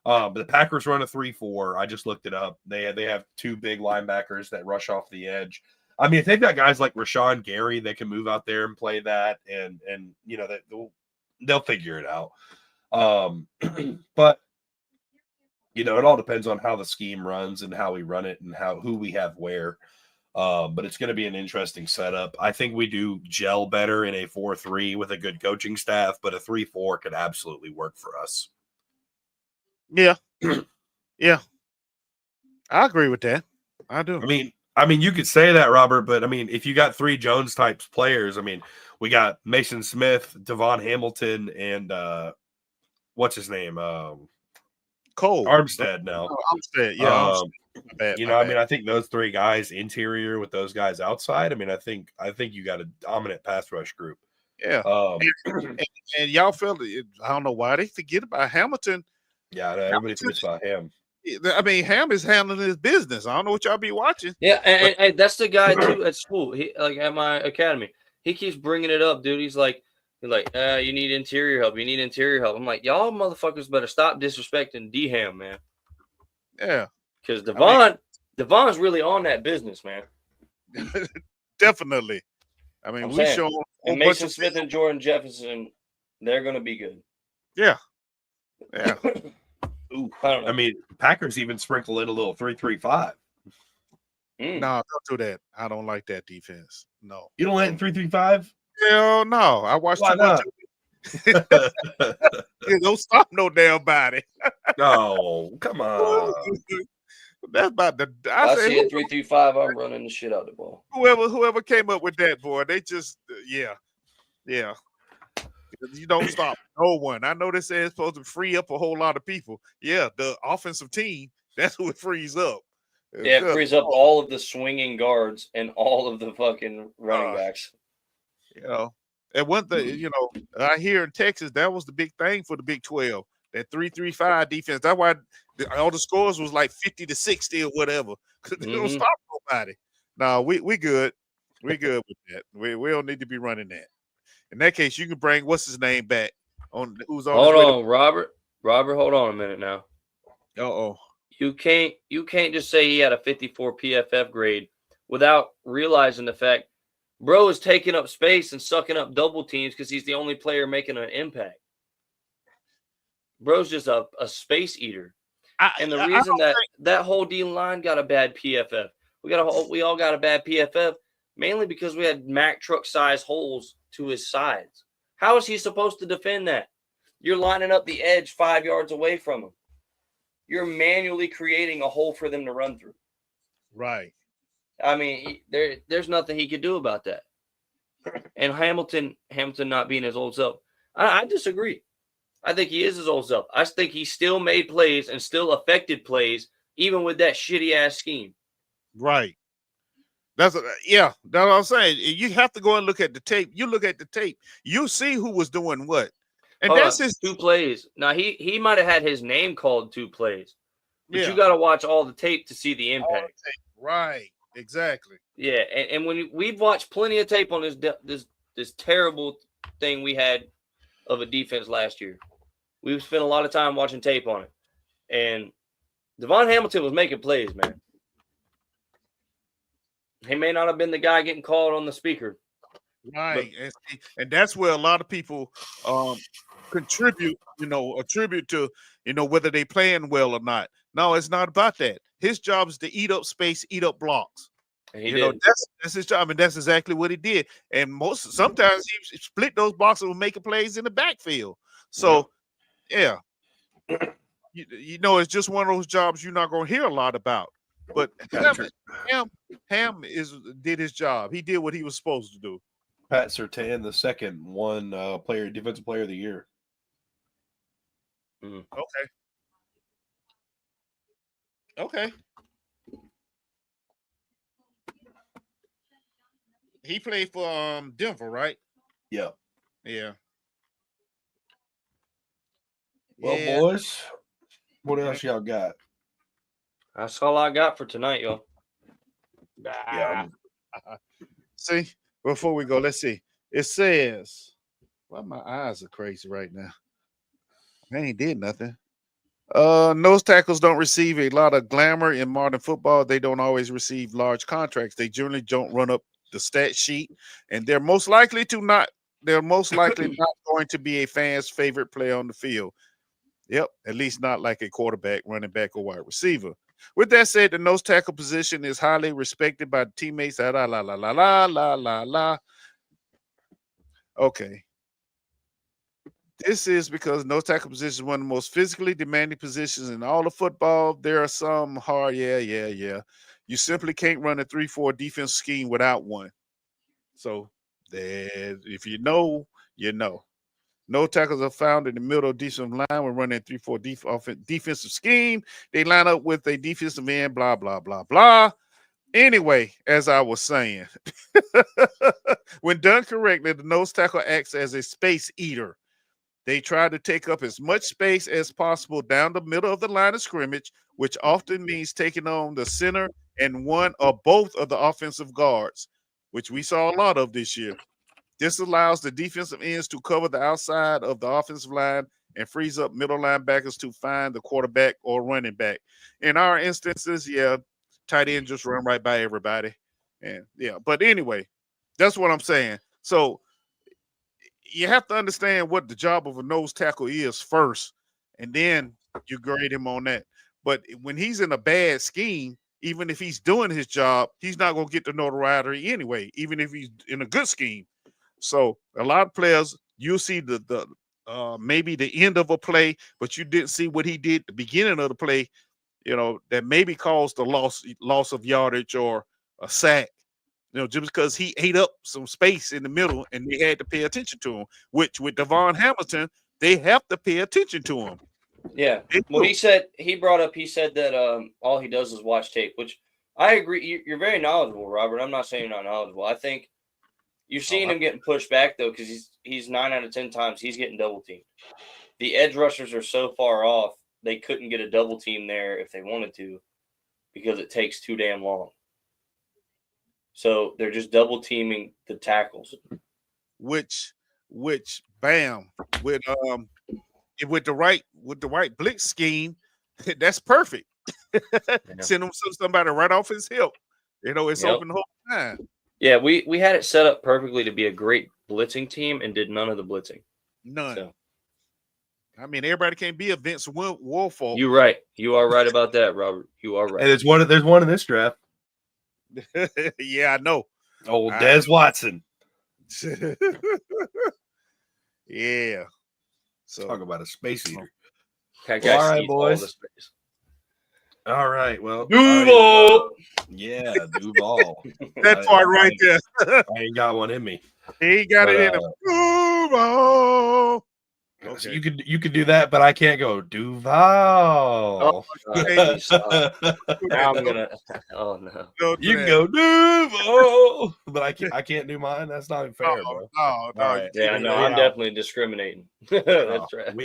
But the Packers run a 3-4. I just looked it up. They have 2 big linebackers that rush off the edge. I mean, if they've got guys like Rashawn Gary, they can move out there and play that, and that they'll figure it out. But it all depends on how the scheme runs and how we run it and who we have where. But it's going to be an interesting setup. I think we do gel better in a 4-3 with a good coaching staff, but a 3-4 could absolutely work for us. Yeah. Yeah. I agree with that. I do. I mean, you could say that, Robert, but I mean, if you got 3 Jones types players, I mean, we got Mason Smith, Devon Hamilton, and what's his name? Cole Armstead now. Armstead, yeah. I mean, I think those 3 guys interior with those guys outside. I mean, I think you got a dominant pass rush group. Yeah. And y'all felt it. I don't know why they forget about Hamilton. Yeah, everybody forgets about him. I mean, Ham is handling his business. I don't know what y'all be watching. Yeah, and that's the guy too at school. He at my academy. He keeps bringing it up, dude. He's like, you need interior help. You need interior help. I'm like, y'all motherfuckers better stop disrespecting D-Ham, man. Yeah. Because Devon's really on that business, man. Definitely. I mean, we show and Mason Smith and Jordan Jefferson, they're going to be good. Yeah. Yeah. Ooh, I mean, Packers even sprinkle in a little 3-3-5. No, don't do that. I don't like that defense. No. You don't like 3-3-5? Hell no. I watched too much. Don't stop no damn body. No, come on. That's about the. I say see a 3-3-5. I'm running the shit out of the ball. whoever came up with that, boy, they just yeah. You don't stop no one. I know they say it's supposed to free up a whole lot of people. Yeah, the offensive team, that's who it frees up. Yeah, it frees up all of the swinging guards and all of the fucking running backs. You know, and one thing, you know, I hear in Texas, that was the big thing for the Big 12, that 3-3-5 defense. That's why all the scores was like 50-60 or whatever, because they don't stop nobody. No, we good. We good with that. We don't need to be running that. In that case, you can bring what's his name back on who's on. Hold on, Robert. Robert, hold on a minute now. Uh-oh. You can't just say he had a 54 PFF grade without realizing the fact bro is taking up space and sucking up double teams because he's the only player making an impact. Bro's just a space eater. And the reason that whole D line got a bad PFF, we all got a bad PFF mainly because we had Mack truck size holes to his sides. How is he supposed to defend that? You're lining up the edge 5 yards away from him. You're manually creating a hole for them to run through. Right. I mean, there's nothing he could do about that. And Hamilton not being his old self, I disagree. I think he is his old self. I think he still made plays and still affected plays, even with that shitty ass scheme. Right. That's what I'm saying. You have to go and look at the tape. You look at the tape, you see who was doing what. And that's his 2 plays. Now he might have had his name called 2 plays, but you got to watch all the tape to see the impact. Right, exactly. Yeah, and when we've watched plenty of tape on this terrible thing we had of a defense last year, we've spent a lot of time watching tape on it, and Devon Hamilton was making plays, man. He may not have been the guy getting called on the speaker. Right. And that's where a lot of people attribute to, whether they playing well or not. No, it's not about that. His job is to eat up space, eat up blocks. And that's his job, and that's exactly what he did. And sometimes he split those blocks and was making plays in the backfield. So, yeah. It's just one of those jobs you're not going to hear a lot about. But Ham did his job. He did what he was supposed to do. Pat Surtain, the second won defensive player of the year. Okay. He played for Denver, right? Yeah. Yeah. Well, boys, what else y'all got? That's all I got for tonight, y'all. Yeah. See, before we go, let's see. It says, well, my eyes are crazy right now. I ain't did nothing. Nose tackles don't receive a lot of glamour in modern football. They don't always receive large contracts. They generally don't run up the stat sheet, and they're most likely not going to be a fan's favorite player on the field. Yep, at least not like a quarterback, running back, or wide receiver. With that said, the nose tackle position is highly respected by teammates. Okay. This is because nose tackle position is one of the most physically demanding positions in all of football. There are some hard, yeah. You simply can't run a 3-4 defense scheme without one. So, if you know, you know. No tackles are found in the middle of defensive line when running a 3-4 defensive scheme. They line up with a defensive end, blah, blah, blah, blah. Anyway, as I was saying, when done correctly, the nose tackle acts as a space eater. They try to take up as much space as possible down the middle of the line of scrimmage, which often means taking on the center and one or both of the offensive guards, which we saw a lot of this year. This allows the defensive ends to cover the outside of the offensive line and frees up middle linebackers to find the quarterback or running back. In our instances, tight end just run right by everybody. And but anyway, that's what I'm saying. So you have to understand what the job of a nose tackle is first, and then you grade him on that. But when he's in a bad scheme, even if he's doing his job, he's not going to get the notoriety anyway, even if he's in a good scheme. So a lot of players you'll see the maybe the end of a play, but you didn't see what he did at the beginning of the play, that maybe caused a loss of yardage or a sack. Just because he ate up some space in the middle and they had to pay attention to him, which with Devon Hamilton, they have to pay attention to him. Yeah. Well, he said that all he does is watch tape, which I agree. You're very knowledgeable, Robert. I'm not saying you're not knowledgeable. I think you're seeing him getting pushed back, though, because he's 9 out of 10 times he's getting double teamed. The edge rushers are so far off, they couldn't get a double team there if they wanted to because it takes too damn long. So they're just double teaming the tackles. Which bam, with the right blitz scheme, that's perfect. Send somebody right off his hip. It's open the whole time. Yeah, we had it set up perfectly to be a great blitzing team and did none of the blitzing. None. So. I mean, everybody can't be a Vince Wilfork. You're right. You are right about that, Robert. You are right. And there's one in this draft. Yeah, I know. Old Des Watson. Yeah. So talk about a space eater. All right, boys. All right. Well, Duval. Yeah, Duval. That part right there. I ain't got one in me. He ain't got it in him. Duval. Okay. So you could do that, but I can't go Duval. Oh, now I'm gonna. Oh no! You can go Duval, but I can't do mine. That's not fair, bro. No. Right. Yeah, no, I'm definitely discriminating. That's right.